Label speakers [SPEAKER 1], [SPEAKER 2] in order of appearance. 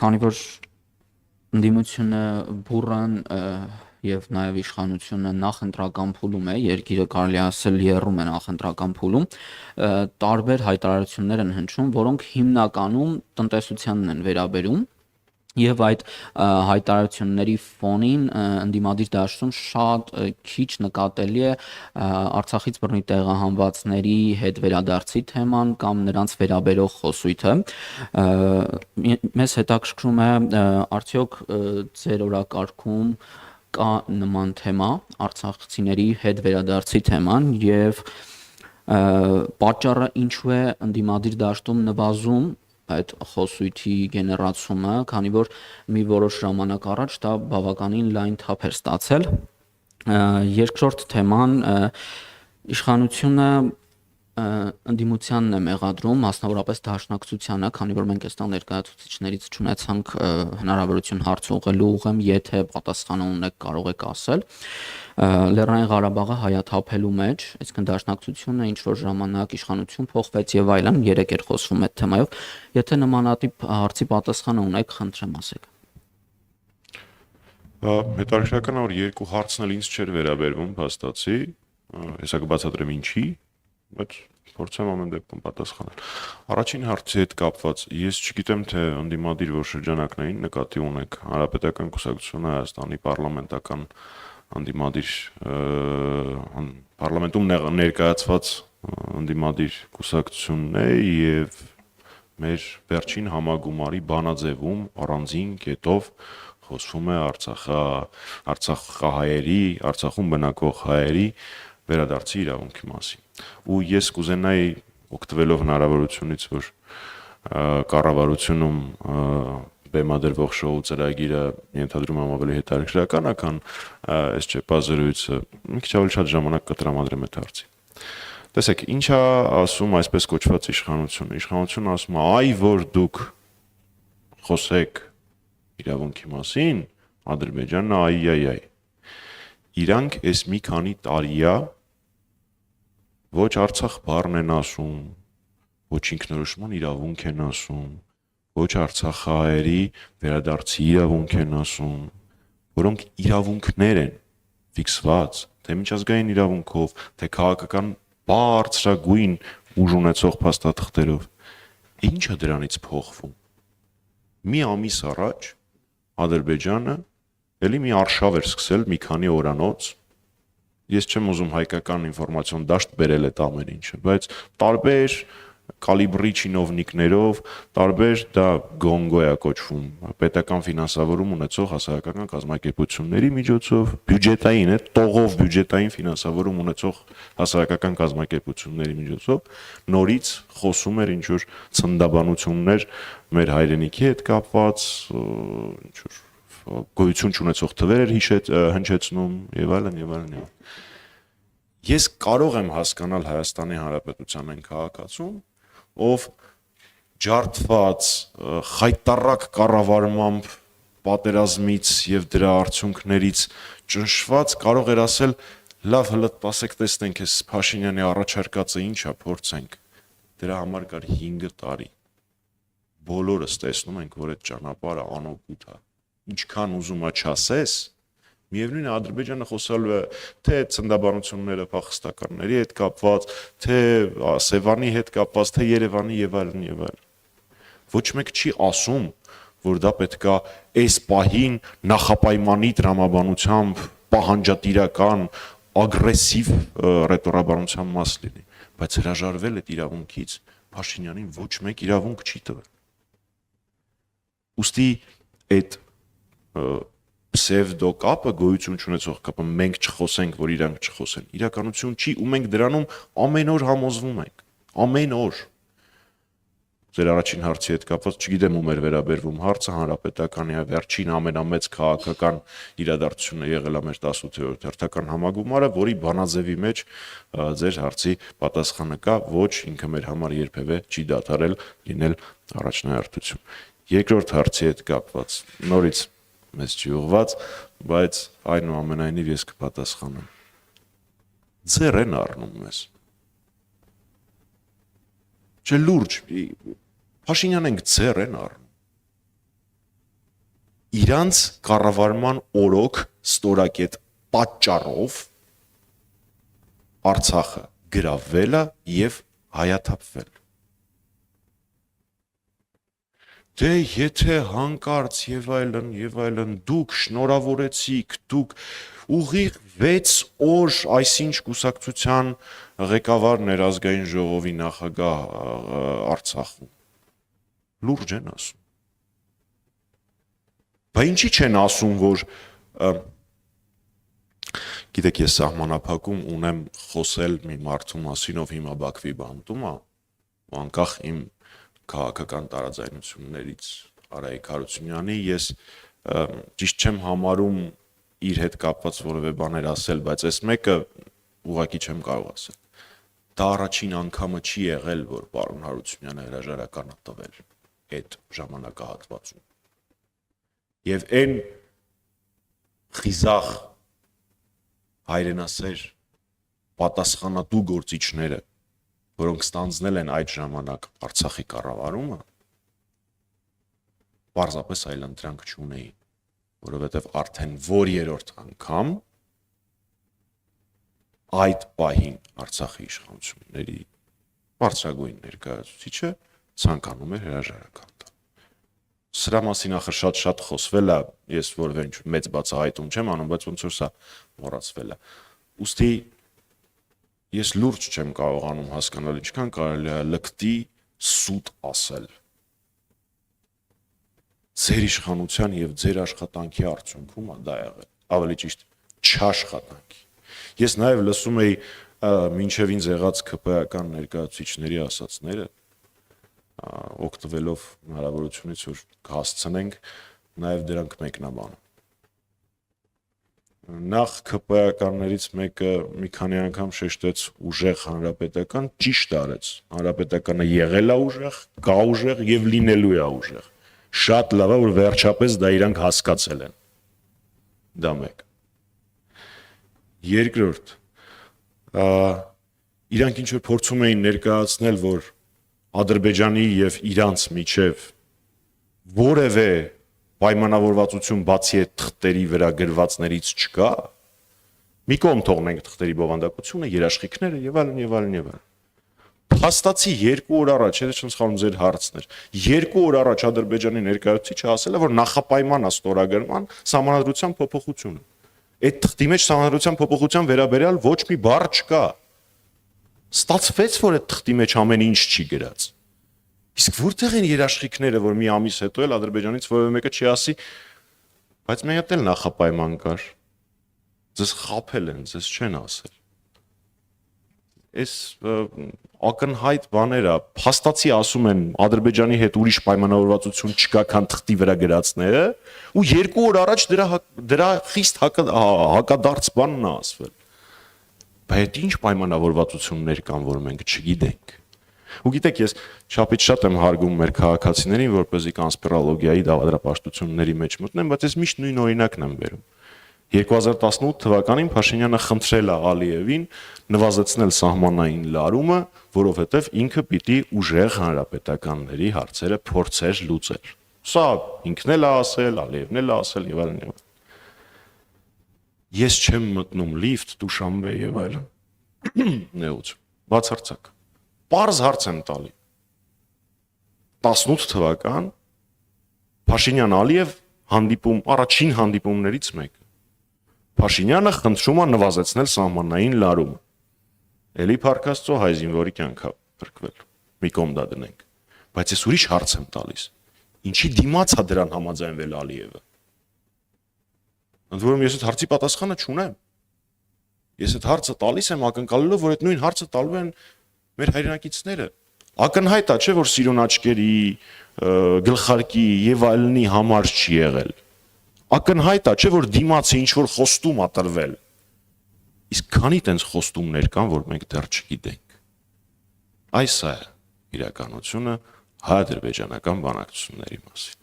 [SPEAKER 1] քանի որ ընդդիմությունը բուրըն եւ նաեւ իշխանությունը նախընտրական փուլում է, երկիրը կարելի ասել եռում է նախընտրական փուլում, տարբեր հայտարարություններ են հնչում, որոնք հիմնականում տնտեսությանն են վերաբերում։ Եվ այդ հայտարարությունների ֆոնին ընդդիմադիր դաշտում շատ քիչ նկատելի է Արցախից բռնի տեղահանվածների հետ վերադարձի թեման կամ նրանց վերաբերող խոսույթը։ Մեզ հետաքրքրում է արդյոք ձեր օրակարգում կա նման թեմա, արցախցիների հետ վերադարձի թեման եւ պատճառը ինչու է ընդդիմադիր դաշտում նվազում այդ խոսույթի գեներացումը, քանի որ մի որոշ ժամանակ առաջ դա բավականին լայն թափ էր ստացել։ Երկրորդ թեման իշխանությունը ընդդիմությանն է մեղադրում, մասնավորապես դաշնակցությանը, քանի որ մենք այստեղ ներկայացուցիչներից չունեցանք հնարավորություն հարց ուղղելու ուղեմ, եթե պատասխանը ունեք կարող եք ասել։ Լեռնային Ղարաբաղը հայաթափելու մեջ, այսինքն դաշնակցությունը ինչ որ ժամանակ իշխանություն փոխվեց եւ այլն, երեք էր խոսվում այդ թեմայով, եթե նմանատիպ հարցի պատասխանը ունեք, խնդրեմ ասեք։
[SPEAKER 2] Հետաքրքրական է, որ երկու հարցն էլ ինձ չէր վերաբերվում, փաստացի, հեսա կբացատրեմ ինչի, բայց փորձեմ ամեն դեպքում պատասխանել։ Առաջին հարցի հետ կապված, ես չգիտեմ, թե ընդդիմադիր որ շրջանակներին նկատի ունեք Հանրապետական կուսակցությունը Հայաստանի պարլամենտական ընդդիմադիր պարլամենտում ներկայացված ընդդիմադիր կուսակցությունն է եւ մեր վերջին համագումարի բանաձևում առանձին կետով խոսվում է Արցախահայերի, Արցախում բնակվող հայերի վերադարձի իրավունքի մասին։ Ու ես կուզենայի օգտվելով հնարավորությունից, որ կառավարությունում բեմադրվող շոու ծրագիրը ենթադրում եմ ավելի հետաքրքրական է, քան այս ճեպազրույցը, մի քիչ ավելի շատ ժամանակ կտրամադրեմ այդ հարցին։ Տեսեք, ինչ է ասում այսպես կոչված իշխանությունը։ Իշխանությունը ասում է, այ որ դուք խոսեք իրավունքի մասին, Ադրբեջանն այ։ Իրանք այս մի քանի տարի է ոչ Արցախ բառն են ասում, ոչ ինքնորոշման իրավունք են ասում, ոչ արցախահայերի վերադարձի իրավունք են ասում, որոնք իրավունքներ են ֆիքսված, թե միջազգային իրավունքով, թե քաղաքական բարձրագույն ուժ ունեցող փաստաթղթերով։ Ինչը դրանից փոխվում։ Մի ամիս առաջ Ադրբեջանը էլի մի արշավ էր սկսել մի քանի օրանոց։ Ես չեմ ուզում հայկական ինֆորմացիոն դաշտ բերել այդ ամեն ինչը, բայց տարբեր կալիբրի չինովնիկներով, տարբեր դա գոնգո է կոչվում, պետական ֆինանսավորում ունեցող հասարակական կազմակերպությունների միջոցով, բյուջետային է, տողով բյուջետային ֆինանսավորում ունեցող հասարակական կազմակերպությունների միջոցով, նորից խոսում էր ինչ որ ցնդաբանություններ մեր հայրենիքի հետ կապված, ինչ որ գոյություն չունեցող թվեր էր հնչեցնում եւ այլն։ Ես կարող եմ հասկանալ Հայաստանի Հանրապետության այն քաղաքացուն, ով ջարդված, խայտառակ կառավարմամբ պատերազմից եւ դրա արդյունքներից ճնշված կարող էր ասել. լավ, հլը տասեք տեսնենք այս Փաշինյանի առաջարկածը ինչ է, փորձենք։ Դրա համար կար 5 տարի։ Բոլորս տեսնում ենք, որ այդ ճանապարհը անօգուտ է։ Ինչքան ուզում է չասես, միևնույն է Ադրբեջանը խոսալու է թե ցնդաբանությունները փախստականների հետ կապված, թե Սևանի հետ կապված, թե Երևանի եւ այլն։ Ոչ մեկ չի ասում, որ դա պետքա այս պահին նախապայմանի տրամաբանությամբ պահանջատիրական, ագրեսիվ ռետորաբանության մաս լինի, բայց հրաժարվել այդ իրավունքից Փաշինյանին ոչ մեկ իրավունք չի տվել։ Ուստի այդ պսևդո կապը, գոյություն չունեցող կապը, մենք չխոսենք, որ իրանք չխոսեն, իրականություն չի, ու մենք դրանում ամեն օր համոզվում ենք, ամեն օր։ Ձեր առաջին հարցի հետ կապված չգիտեմ ում էր վերաբերվում հարցը, հանրապետականի վերջին ամենամեծ քաղաքական իրադարձությունը եղել է մեր 18-րդ հերթական համագումարը, որի բանաձևի մեջ ձեր հարցի պատասխանը կա, ոչ ինքը մեր համար երբևէ չի դադարել լինել առաջնահերթություն։ Երկրորդ հարցի հետ կապված, նորից մեզ չի ուղված, բայց այնուամենայնիվ ես կպատասխանեմ։ Ձեռ են առնում մեզ։ Չէ լուրջ, Փաշինյանենք ձեռ են առնում։ իրանց կառավարման օրոք ստորակետ պատճառով Արցախը գրավվել է եւ հայաթափվել։ Դե եթե հանկարծ եւ այլն դուք շնորհավորեցիք, դուք ուղիղ 6 օր այսինչ կուսակցության ղեկավար ներազգային ժողովի նախագահ Արցախում լուրջ են ասում։ Բա ինչի չեն ասում, որ գիտեք, ես սահմանափակում ունեմ խոսել մի մարդու մասին, ով հիմա Բաքվի բանտում է, անկախ իմ քաղաքական տարաձայնություններից Արայիկ Հարությունյանի, ես ճիշտ չեմ համարում իր հետ կապված որևէ բաներ ասել, բայց այս մեկը ուղղակի չեմ կարող ասել։ Դա առաջին անգամը չի եղել, որ պարոն Հարությունյանը հրաժարական է տվել այդ ժամանակահատվածում։ Եվ այն խիզախ հայրենասեր պատասխանատու գործիչները, որոնք ստանձնել են այդ ժամանակ Արցախի կառավարումը, պարզապես այլընտրանք չունեին, որովհետև արդեն որ երրորդ անգամ այդ պահին Արցախի իշխանությունների բարձրագույն ներկայացուցիչը ցանկանում էր հրաժարական տալ։ Սրա մասին ախր շատ խոսվել է, ես որևէ մեծ բացահայտում չեմ անում, բայց ոնց որ սա մոռացվել է։ Ուստի ես լուրջ չեմ կարողանում հասկանալ, ինչքան կարելի է լկտի սուտ ասել։ Ձեր իշխանության եւ ձեր աշխատանքի արդյունքում է դա եղել, ավելի ճիշտ չաշխատանքի։ Ես նաեւ լսում էի մինչև ինձ եղած ԿՊ-ական ներկայացուցիչների ասածները, օգտվելով հնարավորությունից, որ հասցնենք, նաև դրանք մեկնաբանում։ Նախ ԿՊ-ականներից մեկը մի քանի անգամ շեշտեց ուժեղ հանրապետական, ճիշտ արեց։ Հանրապետականը եղել է ուժեղ, կա ուժեղ եւ լինելու է ուժեղ։ Շատ լավ է, որ վերջապես դա իրանք հասկացել են։ Դա մեկ։ Երկրորդ, իրանք ինչ որ փորձում էին ներկայացնել, որ Ադրբեջանի եւ իրանց միջև որևէ պայմանավորվածություն բացի այդ թղթերի վրա գրվածներից չկա, մի կողմ թողնենք թղթերի բովանդակությունը, երաշխիքները եւ այլն եւ այլն եւ այլն։ Փաստացի 2 օր առաջ, եթե չեմ սխալվում, ձեր հարցն էր, 2 օր առաջ Ադրբեջանի ներկայացուցիչը ասել է, որ նախապայման է ստորագրման սահմանադրության փոփոխությունը։ Այդ թղթի մեջ սահմանադրության փոփոխության վերաբերյալ ոչ մի բառ չկա։ Ստացվեց, որ այդ թղթի մեջ ամեն ինչ չի գրած։ Իսկ որտեղ են երաշխիքները, որ մի ամիս հետո էլ Ադրբեջանից որևէ մեկը չի ասի, բայց մի հատ էլ նախապայման կար։ Ձեզ խաբել են, ձեզ չեն ասել։ Այս ակնհայտ բաներ է, փաստացի ասում են Ադրբեջանի հետ ուրիշ պայմանավորվածություն չկա, քան թղթի վրա գրածները, ու 2 օր առաջ դրա խիստ հակադարձ բանն է ասվել։ Բայց ինչ պայմանավորվածություններ կան, որ մենք չգիտենք։ Ու գիտեք, ես շապից շատ եմ հարգում մեր քաղաքացիներին, որպեսզի կոնսպիրոլոգիայի դավադրապաշտությունների մեջ մտնեն, բայց ես միշտ նույն օրինակն եմ բերում։ 2018 թվականին Փաշինյանը խնդրել է Ալիևին նվազեցնել սահմանային լարումը, որովհետև ինքը պիտի ուժեղ հանրապետականների հարցերը փորձեր լուծել։ Սա ինքն էլ է ասել, Ալիևն էլ է ասել եւ այլն եւ այլն։ Ես չեմ մտնում լիֆտ, Դուշանբե եւ այլն։ Նեուց, բացարձակ։ Պարզ հարց եմ տալի։ 18 թվական Փաշինյան-Ալիև հանդիպում, առաջին հանդիպումներից մեկը։ Փաշինյանը խնդրում է նվազեցնել սահմանային լարումը։ Էլի Փարքաստո հայ զինվորի կյանքա փրկվել։ Մի կողմ դա դնենք։ Բայց ես ուրիշ հարց եմ տալիս։ Ինչի դիմաց է դրան համաձայնվել Ալիևը։ Ընդ որում ես այդ հարցի պատասխանը չունեմ։ Ես այդ հարցը տալիս եմ ակնկալելով, որ այդ նույն հարցը տալու են մեր հայրենակիցները։ Ակնհայտ է, չէ, որ սիրուն աչքերի, գլխարկի եւ այլնի համար չի եղել։ Ակնհայտ է, չէ, որ դիմացը ինչ որ խոստում ա տրվել։ Իսկ քանի տենց խոստումներ կան, որ մենք դեռ չգիտենք։ Այս է իրականությունը հայ-ադրբեջանական բանակցությունների մասին։